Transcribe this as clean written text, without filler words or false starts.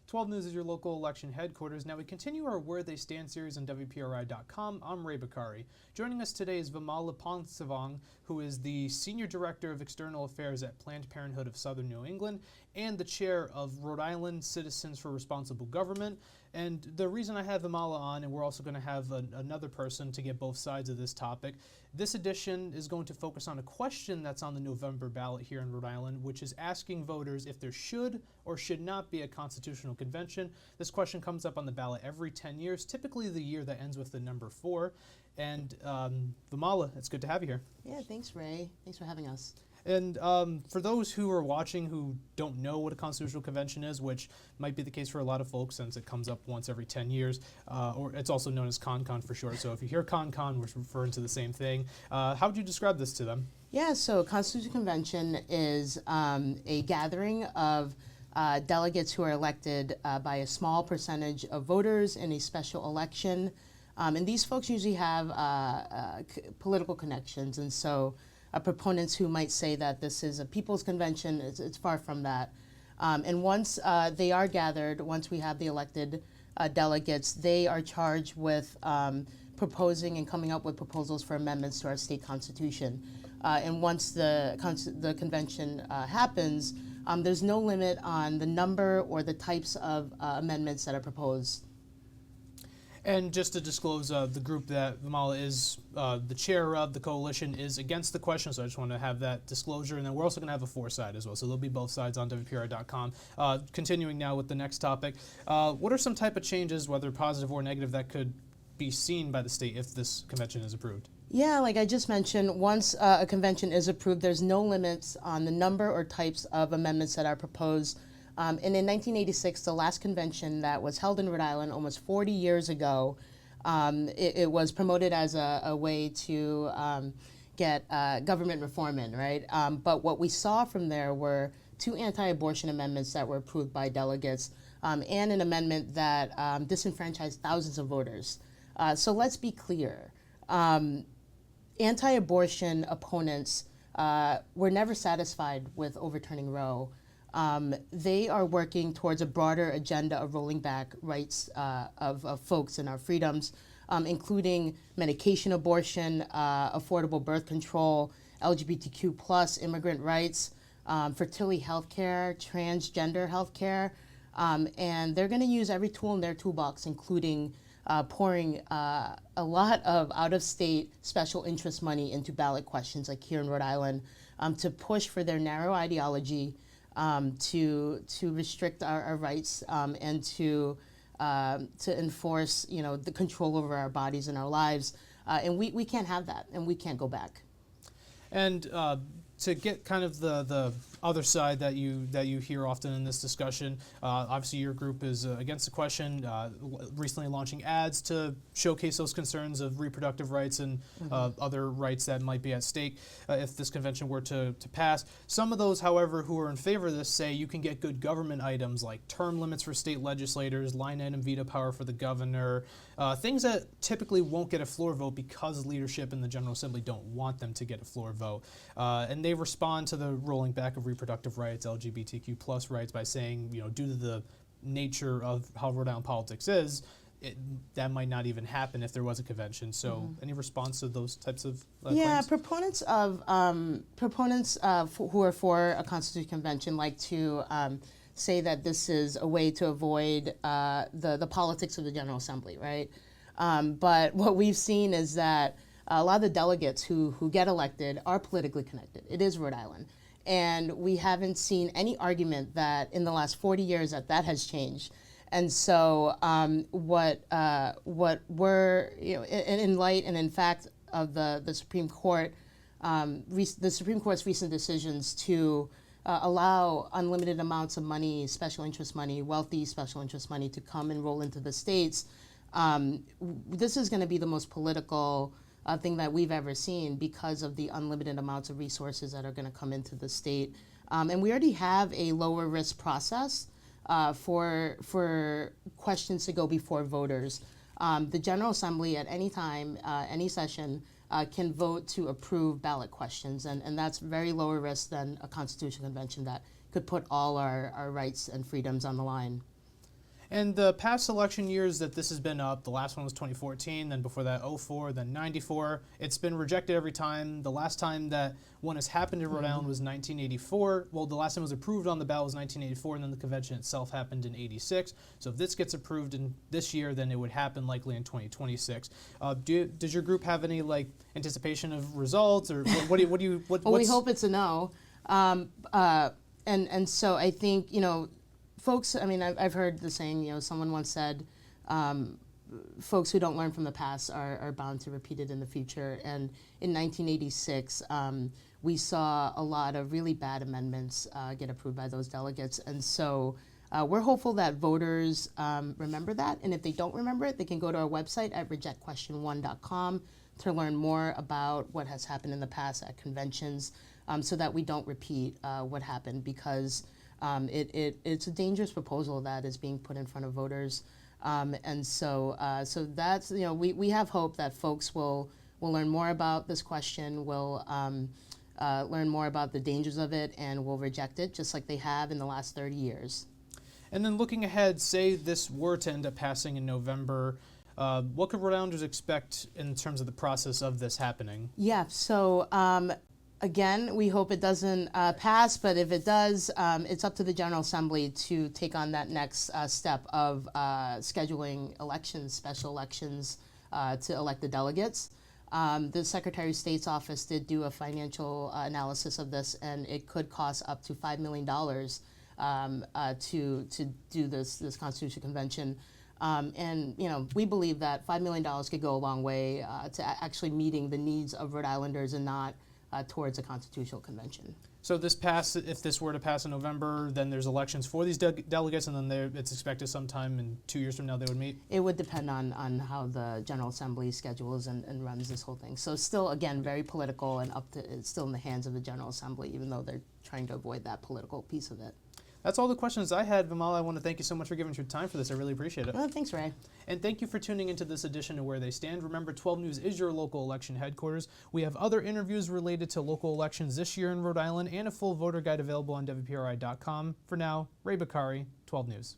12 News is your local election headquarters. Now we continue our Where They Stand series on WPRI.com. I'm Ray Bakari. Joining us today is Vimala Phongsavanh, who is the Senior Director of External Affairs at Planned Parenthood of Southern New England and the Chair of Rhode Island Citizens for Responsible Government. And the reason I have Vimala on, and we're also going to have another person to get both sides of this topic, this edition is going to focus on a question that's on the November ballot here in Rhode Island, which is asking voters if there should or should not be a constitutional convention. This question comes up on the ballot every 10 years, typically the year that ends with the number 4. And Vimala, it's good to have you here. Yeah, thanks, Ray. Thanks for having us. And for those who are watching who don't know what a constitutional convention is, which might be the case for a lot of folks since it comes up once every 10 years, or it's also known as CON-CON for short. So if you hear CON-CON, we're referring to the same thing. How would you describe this to them? Yeah, so a constitutional convention is a gathering of delegates who are elected by a small percentage of voters in a special election. And these folks usually have political connections, and so proponents who might say that this is a people's convention, it's far from that. And once they are gathered, once we have the elected delegates, they are charged with proposing and coming up with proposals for amendments to our state constitution. And once the convention happens, there's no limit on the number or the types of amendments that are proposed. And just to disclose, the group that Vimala is the chair of, the coalition, is against the question, so I just want to have that disclosure. And then we're also going to have a for side as well, so there'll be both sides on WPRI.com. Continuing now with the next topic, what are some type of changes, whether positive or negative, that could be seen by the state if this convention is approved? Yeah, like I just mentioned, once a convention is approved, there's no limits on the number or types of amendments that are proposed. And in 1986, the last convention that was held in Rhode Island almost 40 years ago, it was promoted as a way to get government reform in, right? But what we saw from there were 2 anti-abortion amendments that were approved by delegates and an amendment that disenfranchised thousands of voters. So let's be clear. Anti-abortion opponents were never satisfied with overturning Roe. They are working towards a broader agenda of rolling back rights of folks and our freedoms, including medication abortion, affordable birth control, LGBTQ plus immigrant rights, fertility health care, transgender health care, and they're going to use every tool in their toolbox, including pouring a lot of out-of-state special interest money into ballot questions like here in Rhode Island to push for their narrow ideology, to restrict our rights and to enforce, the control over our bodies and our lives, and we can't have that, and we can't go back. And to get kind of the other side that you hear often in this discussion, obviously your group is against the question, recently launching ads to showcase those concerns of reproductive rights and other rights that might be at stake if this convention were to pass. Some of those, however, who are in favor of this say you can get good government items like term limits for state legislators, line item veto power for the governor, things that typically won't get a floor vote because leadership in the General Assembly don't want them to get a floor vote. And they respond to the rolling back of reproductive rights, LGBTQ plus rights by saying, due to the nature of how Rhode Island politics is, that might not even happen if there was a convention. So any response to those types of claims? Proponents who are for a constitutional convention like to say that this is a way to avoid the politics of the General Assembly, right? But what we've seen is that a lot of the delegates who get elected are politically connected. It is Rhode Island. And we haven't seen any argument that in the last 40 years that has changed. And so what we're, in light and in fact of the Supreme Court, the Supreme Court's recent decisions to allow unlimited amounts of money, special interest money, wealthy special interest money to come and roll into the states, this is going to be the most political thing that we've ever seen because of the unlimited amounts of resources that are going to come into the state. And we already have a lower risk process for questions to go before voters. The General Assembly at any time, any session, can vote to approve ballot questions, and that's very lower risk than a constitutional convention that could put all our rights and freedoms on the line. And the past election years that this has been up, the last one was 2014, then before that 04, then 94. It's been rejected every time. The last time that one has happened in Rhode Island was 1984. Well, the last time it was approved on the ballot was 1984, and then the convention itself happened in 86. So if this gets approved in this year, then it would happen likely in 2026. Does your group have any anticipation of results, or what do you? Well, we hope it's a no. And so I think, folks, I mean, I've heard the saying, someone once said, folks who don't learn from the past are bound to repeat it in the future. And in 1986, we saw a lot of really bad amendments get approved by those delegates. And so we're hopeful that voters remember that. And if they don't remember it, they can go to our website at rejectquestion1.com to learn more about what has happened in the past at conventions, so that we don't repeat what happened, because it's a dangerous proposal that is being put in front of voters. And so that's, we have hope that folks will learn more about this question, will learn more about the dangers of it, and will reject it just like they have in the last 30 years. And then looking ahead, say this were to end up passing in November, what could Rhode Islanders expect in terms of the process of this happening? Yeah, so again, we hope it doesn't pass, but if it does, it's up to the General Assembly to take on that next step of scheduling elections, special elections, to elect the delegates. The Secretary of State's office did do a financial analysis of this, and it could cost up to $5 million to do this Constitutional Convention. And we believe that $5 million could go a long way to actually meeting the needs of Rhode Islanders and not towards a constitutional convention. So if this were to pass in November, then there's elections for these delegates, and then it's expected sometime in 2 years from now they would meet? It would depend on how the General Assembly schedules and runs this whole thing. So still, again, very political, and it's still in the hands of the General Assembly, even though they're trying to avoid that political piece of it. That's all the questions I had, Vimala. I want to thank you so much for giving us your time for this. I really appreciate it. Well, thanks, Ray. And thank you for tuning into this edition of Where They Stand. Remember, 12 News is your local election headquarters. We have other interviews related to local elections this year in Rhode Island and a full voter guide available on WPRI.com. For now, Ray Bakari, 12 News.